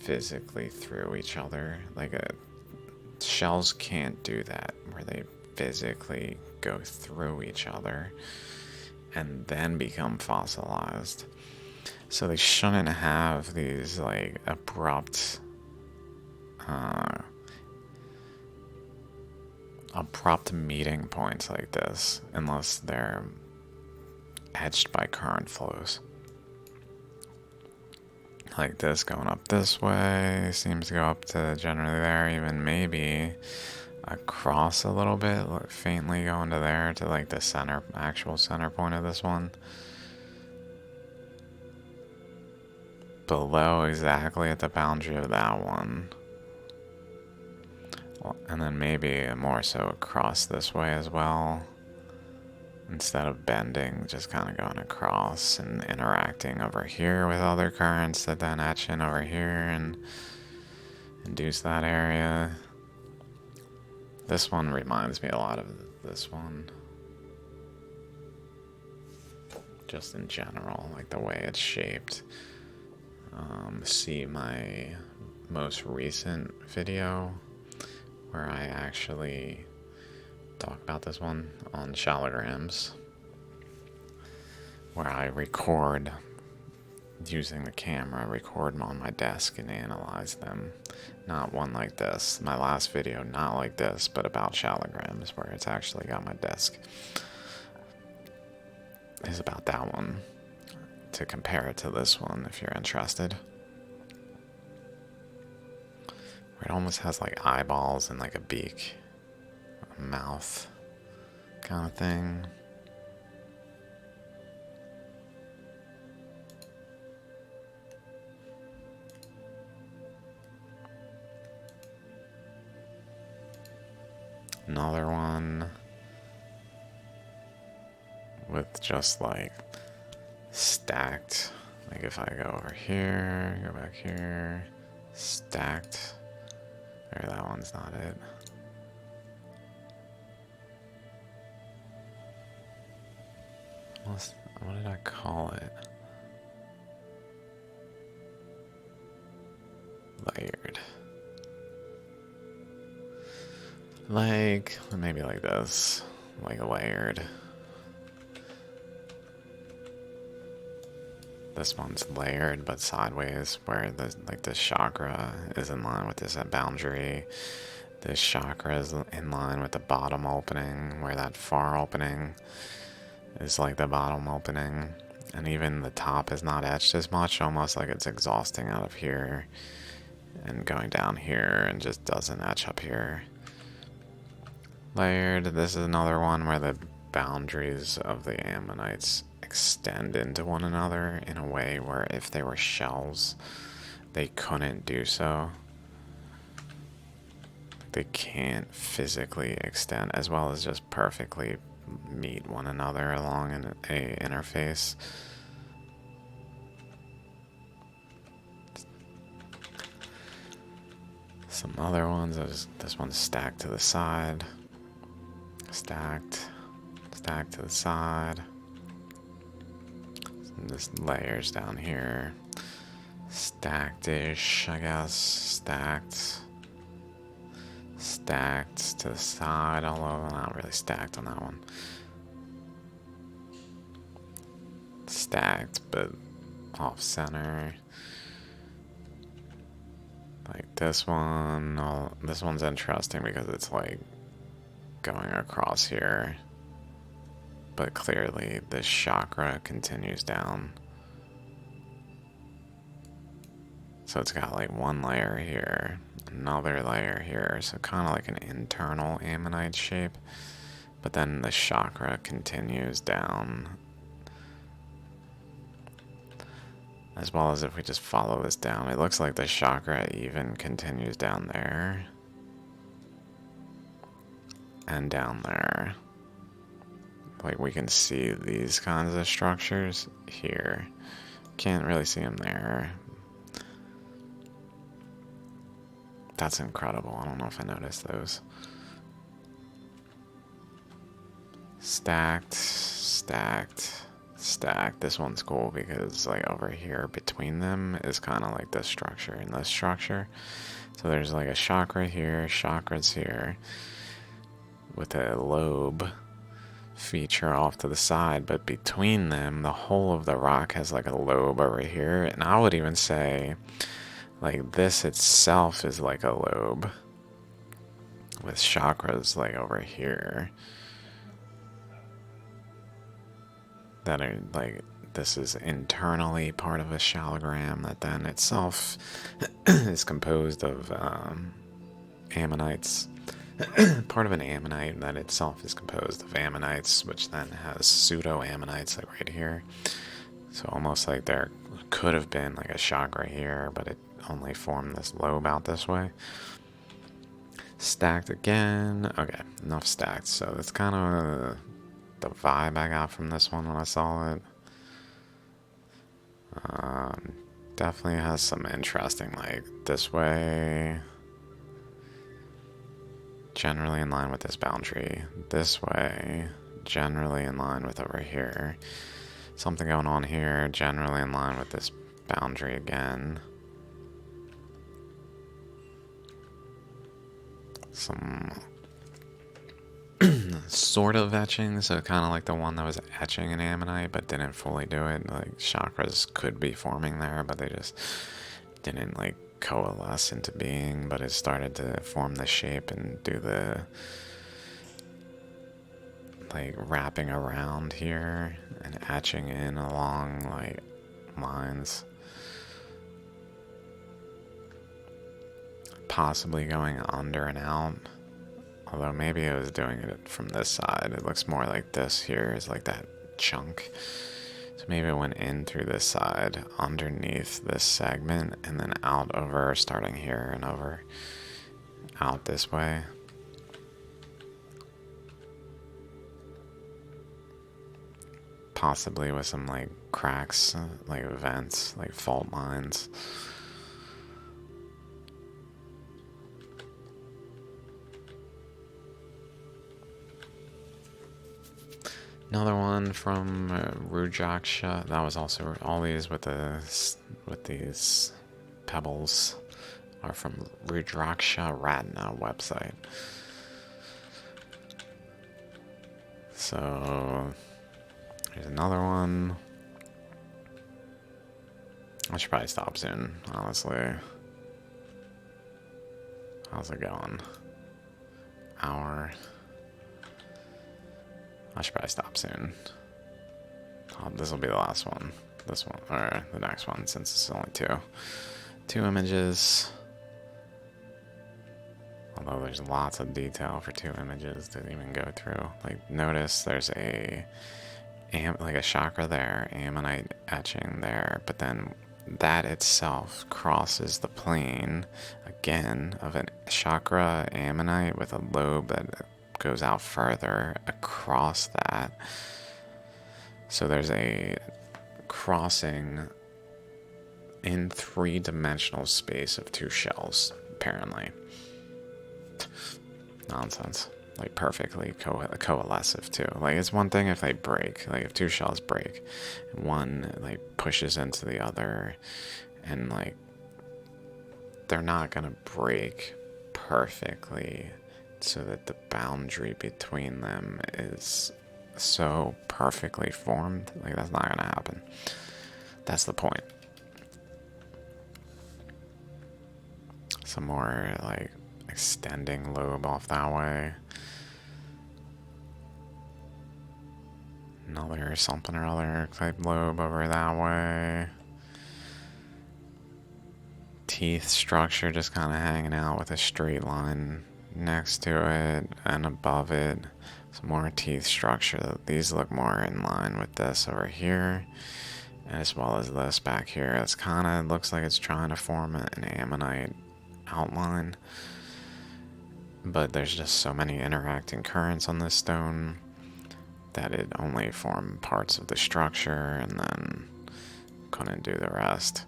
physically through each other. Like shells can't do that, where they physically go through each other and then become fossilized. So they shouldn't have these like abrupt meeting points like this unless they're etched by current flows. Like this going up this way seems to go up to generally there, even maybe across a little bit, like faintly going to there to like the center, actual center point of this one. Below exactly at the boundary of that one. And then maybe more so across this way as well. Instead of bending, just kind of going across and interacting over here with other currents that then etch in over here and induce that area. This one reminds me a lot of this one. Just in general, like the way it's shaped. See my most recent video where I actually talk about this one on Shaligrams, where I record using the camera, record them on my desk and analyze them. Not one like this. My last video, not like this, but about Shaligrams, where it's actually got my desk, is about that one. To compare it to this one, if you're interested. Where it almost has like eyeballs and like a beak, a mouth kind of thing. Another one with just like stacked, like if I go over here, go back here, stacked, or that one's not it. What did I call it? Layered. Like, maybe like this, like layered. This one's layered but sideways, where the chakra is in line with this boundary. This chakra is in line with the bottom opening, where that far opening is like the bottom opening. And even the top is not etched as much, almost like it's exhausting out of here and going down here and just doesn't etch up here. Layered, this is another one where the boundaries of the ammonites extend into one another in a way where if they were shells, they couldn't do so. They can't physically extend, as well as just perfectly meet one another along an interface. Some other ones, this one's stacked to the side. Stacked to the side. This layers down here. Stacked-ish, I guess. Stacked to the side, although not really stacked on that one. Stacked, but off center. Like this one. This one's interesting because it's like going across here, but clearly this chakra continues down. So it's got like one layer here, another layer here, so kind of like an internal ammonite shape, but then the chakra continues down. As well as if we just follow this down, it looks like the chakra even continues down there. And down there. Like we can see these kinds of structures here. Can't really see them there. That's incredible. I don't know if I noticed those. Stacked. This one's cool because like over here between them is kind of like this structure and this structure. So there's like a chakra here, chakras here, with a lobe feature off to the side, but between them, the whole of the rock has like a lobe over here, and I would even say like this itself is like a lobe with chakras like over here that are like, this is internally part of a shaligram that then itself is composed of ammonites. Part of an ammonite that itself is composed of ammonites, which then has pseudo-ammonites like right here. So almost like there could have been like a chakra here, but it only formed this lobe out this way. Stacked again. Okay, enough stacked. So that's kind of the vibe I got from this one when I saw it. Definitely has some interesting, like this way. Generally in line with this boundary. This way, generally in line with over here. Something going on here, generally in line with this boundary again. Some sort of etching, so kind of like the one that was etching an ammonite but didn't fully do it. Like chakras could be forming there, but they just didn't like coalesce into being, but it started to form the shape and do the like wrapping around here and etching in along like lines, possibly going under and out. Although maybe I was doing it from this side. It looks more like this here is like that chunk. So maybe it went in through this side, underneath this segment, and then out over, starting here and over, out this way. Possibly with some like cracks, like vents, like fault lines. Another one from Rudraksha. That was also all these with these pebbles are from Rudraksha Ratna website. So here's another one. I should probably stop soon, honestly. How's it going? Hour. I should probably stop soon. This will be the last one. This one, or the next one, since it's only two images. Although there's lots of detail for 2 images to even go through. Like, notice there's like a chakra there, ammonite etching there, but then that itself crosses the plane again of a chakra ammonite with a lobe that goes out further across that. So there's a crossing in 3-dimensional space of 2 shells, apparently. Nonsense. Like perfectly coalescive too. Like it's one thing if they break, like if 2 shells break, one like pushes into the other, and like they're not gonna break perfectly so that the boundary between them is so perfectly formed. Like that's not gonna happen. That's the point. Some more like extending lobe off that way. Another something or other type lobe over that way. Teeth structure just kind of hanging out with a straight line next to it and above it. Some more teeth structure. These look more in line with this over here, as well as this back here. It's kind of looks like it's trying to form an ammonite outline, but there's just so many interacting currents on this stone that it only formed parts of the structure and then couldn't do the rest.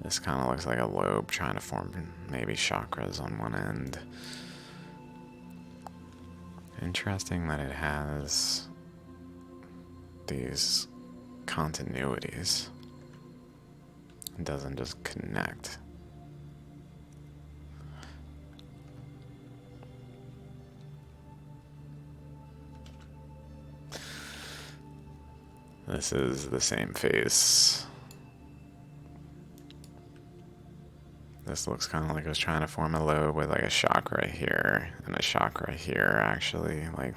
This kind of looks like a lobe trying to form maybe chakras on one end. Interesting that it has these continuities. It doesn't just connect. This is the same face. This looks kind of like it was trying to form a lobe with like a chakra here and a chakra here, actually. Like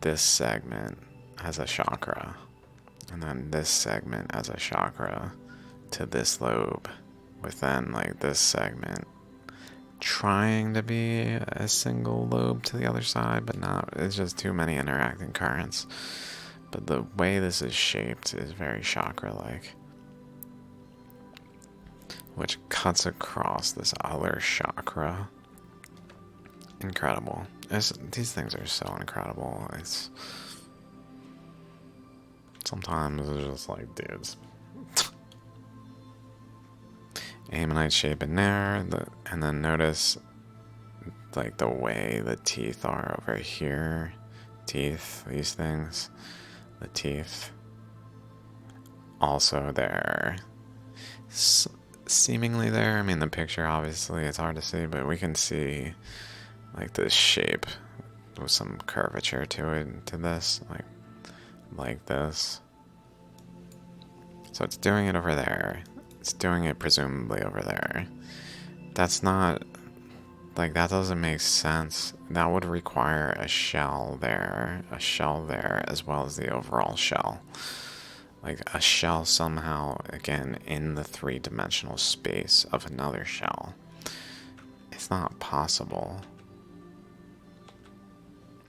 this segment has a chakra, and then this segment has a chakra to this lobe, within like this segment trying to be a single lobe to the other side, but not. It's just too many interacting currents. But the way this is shaped is very chakra-like, which cuts across this other chakra. Incredible. These things are so incredible. It's sometimes it's just like, dudes. Ammonite shape in there, and then notice like the way the teeth are over here. Teeth, these things, the teeth. Also there. seemingly there. I mean, the picture, obviously, it's hard to see, but we can see, like, this shape with some curvature to it, to this, like this. So it's doing it over there. It's doing it presumably over there. That's not, like, that doesn't make sense. That would require a shell there, as well as the overall shell. Like a shell somehow, again, in the three-dimensional space of another shell. It's not possible.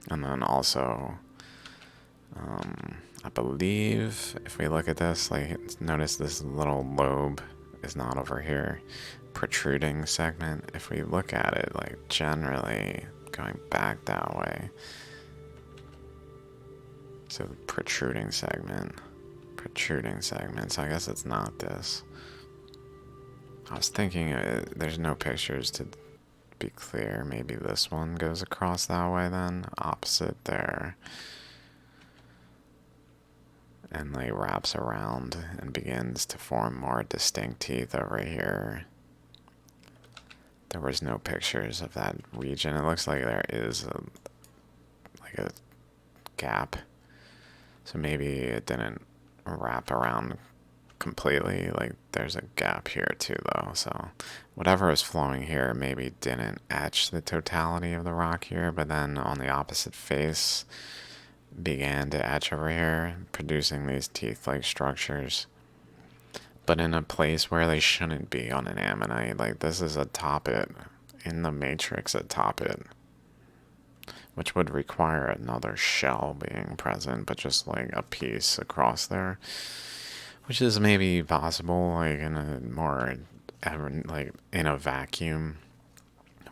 And then also, I believe if we look at this, like, notice this little lobe is not over here. Protruding segment. If we look at it, like, generally going back that way. So protruding segment. So I guess it's not this. I was thinking there's no pictures to be clear. Maybe this one goes across that way then. Opposite there. And like wraps around and begins to form more distinct teeth over here. There was no pictures of that region. It looks like there is a gap. So maybe it didn't wrap around completely. Like there's a gap here too though. So whatever is flowing here maybe didn't etch the totality of the rock here, but then on the opposite face began to etch over here, producing these teeth-like structures, but in a place where they shouldn't be on an ammonite. Like this is atop it, in the matrix atop it, which would require another shell being present, but just like a piece across there, which is maybe possible, like in a more, like in a vacuum,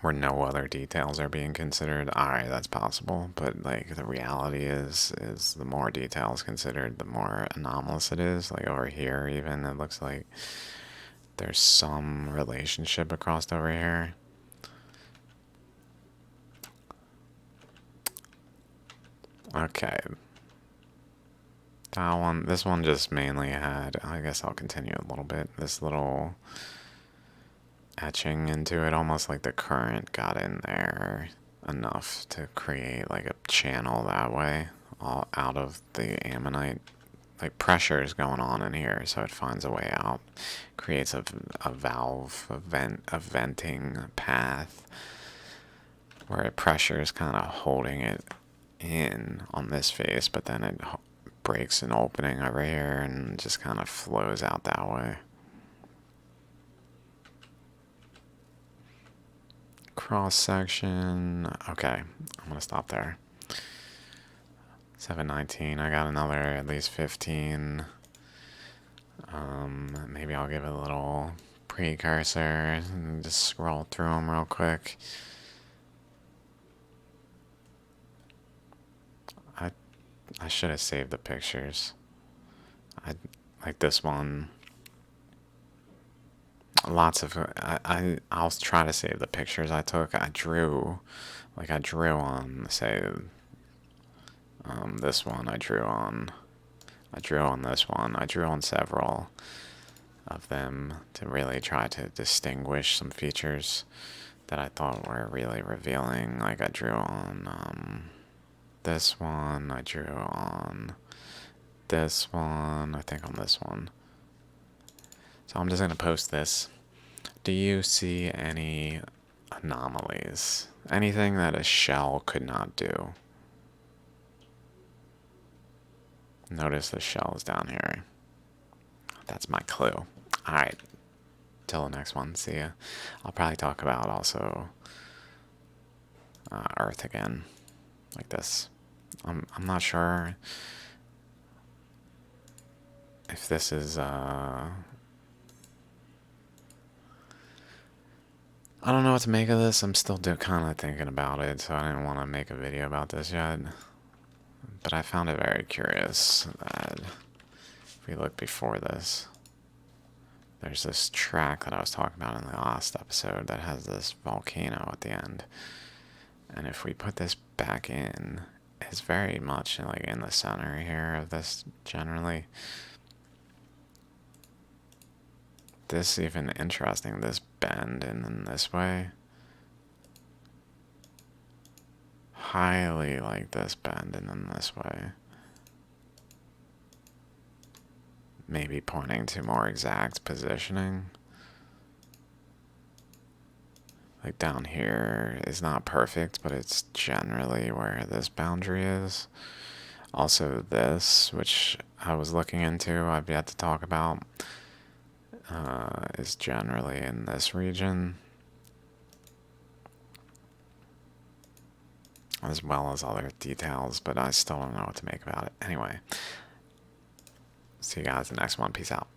where no other details are being considered. Alright, that's possible, but like the reality is the more details considered, the more anomalous it is. Like over here even, it looks like there's some relationship across over here. Okay. This one just mainly had, I guess I'll continue a little bit, this little etching into it, almost like the current got in there enough to create like a channel that way, all out of the ammonite. Like pressure is going on in here, so it finds a way out, creates a valve, a venting path, where pressure is kind of holding it in on this face, but then it breaks an opening over here and just kind of flows out that way. Cross section. Okay, I'm gonna stop there. 719. I got another at least 15. Maybe I'll give it a little precursor and just scroll through them real quick. I should have saved the pictures. Like this one. Lots of I'll try to save the pictures I took. I drew on, say, this one. I drew on this one. I drew on several of them to really try to distinguish some features that I thought were really revealing. Like I drew on this one. I drew on this one. I think on this one. So I'm just going to post this. Do you see any anomalies? Anything that a shell could not do? Notice the shell is down here. That's my clue. Alright. Till the next one. See ya. I'll probably talk about also Earth again. Like this. I'm not sure if this is I don't know what to make of this. I'm still kind of thinking about it, so I didn't want to make a video about this yet. But I found it very curious that if we look before this, there's this track that I was talking about in the last episode that has this volcano at the end. And if we put this back in, it's very much like in the center here of this generally. this even interesting, this bend and then this way. Highly like this bend and then this way. Maybe pointing to more exact positioning. Like down here is not perfect, but it's generally where this boundary is. Also this, which I was looking into, I've yet to talk about, is generally in this region, as well as other details, but I still don't know what to make about it. Anyway, see you guys in the next one. Peace out.